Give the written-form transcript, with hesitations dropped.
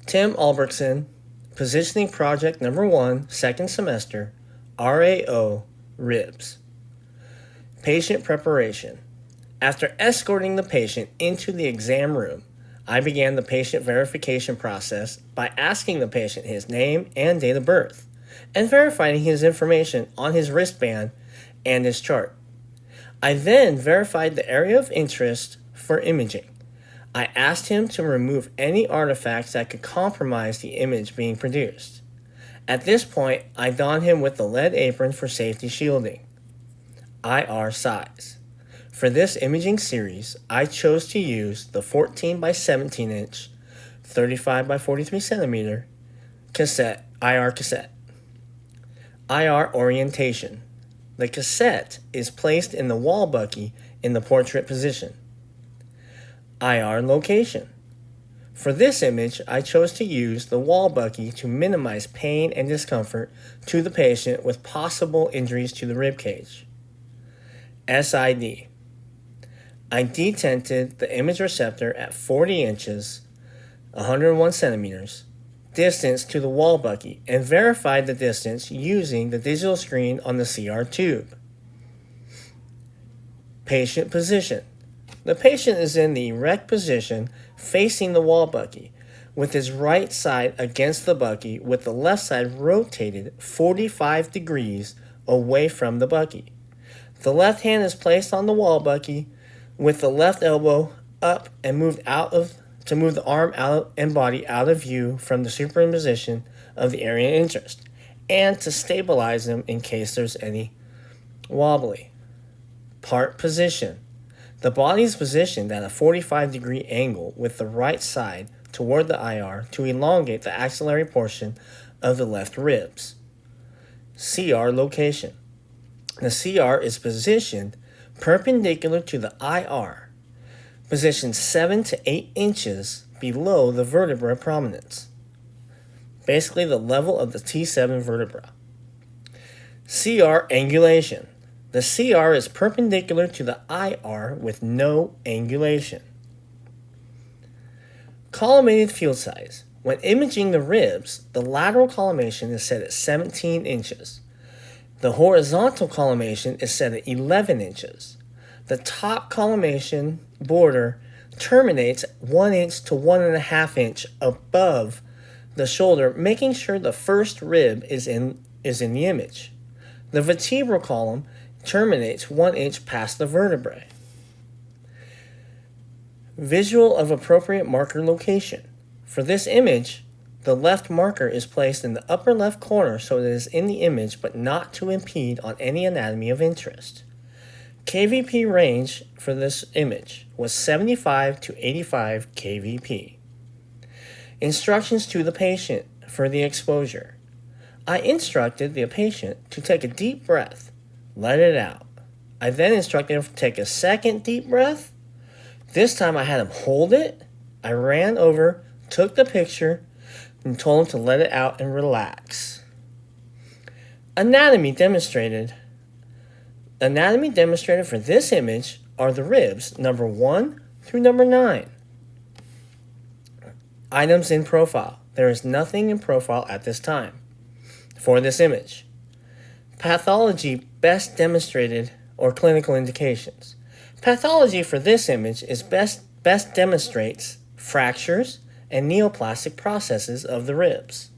Tim Albrechtson, Positioning Project Number 1, Second Semester, RAO, Ribs. Patient Preparation. After escorting the patient into the exam room, I began the patient verification process by asking the patient his name and date of birth, and verifying his information on his wristband and his chart. I then verified the area of interest for imaging. I asked him to remove any artifacts that could compromise the image being produced. At this point, I donned him with the lead apron for safety shielding. IR size. For this imaging series, I chose to use the 14 by 17 inch, 35 by 43 centimeter IR cassette. IR orientation. The cassette is placed in the wall bucky in the portrait position. IR location. For this image, I chose to use the wall bucky to minimize pain and discomfort to the patient with possible injuries to the rib cage. SID. I detented the image receptor at 40 inches, 101 centimeters, distance to the wall bucky and verified the distance using the digital screen on the CR tube. Patient position. The patient is in the erect position facing the wall bucky with his right side against the bucky with the left side rotated 45 degrees away from the bucky. The left hand is placed on the wall bucky with the left elbow up and moved to move the arm out and body out of view from the superimposition of the area of interest and to stabilize them in case there's any wobbly. Part position. The body is positioned at a 45-degree angle with the right side toward the IR to elongate the axillary portion of the left ribs. CR location. The CR is positioned perpendicular to the IR, positioned 7 to 8 inches below the vertebra prominence, basically the level of the T7 vertebra. CR angulation. The CR is perpendicular to the IR with no angulation. Collimated field size. When imaging the ribs, the lateral collimation is set at 17 inches. The horizontal collimation is set at 11 inches. The top collimation border terminates 1 inch to 1.5 inch above the shoulder, making sure the first rib is in the image. The vertebral column terminates 1 inch past the vertebrae. Visual of appropriate marker location. For this image, the left marker is placed in the upper left corner so it is in the image but not to impede on any anatomy of interest. KVP range for this image was 75 to 85 KVP. Instructions to the patient for the exposure. I instructed the patient to take a deep breath, let it out. I then instructed him to take a second deep breath. This time I had him hold it. I ran over, took the picture, and told him to let it out and relax. Anatomy demonstrated for this image are the ribs number 1 through number 9. Items in profile. There is nothing in profile at this time for this image. Pathology best demonstrated or clinical indications. Pathology for this image is best demonstrates fractures and neoplastic processes of the ribs.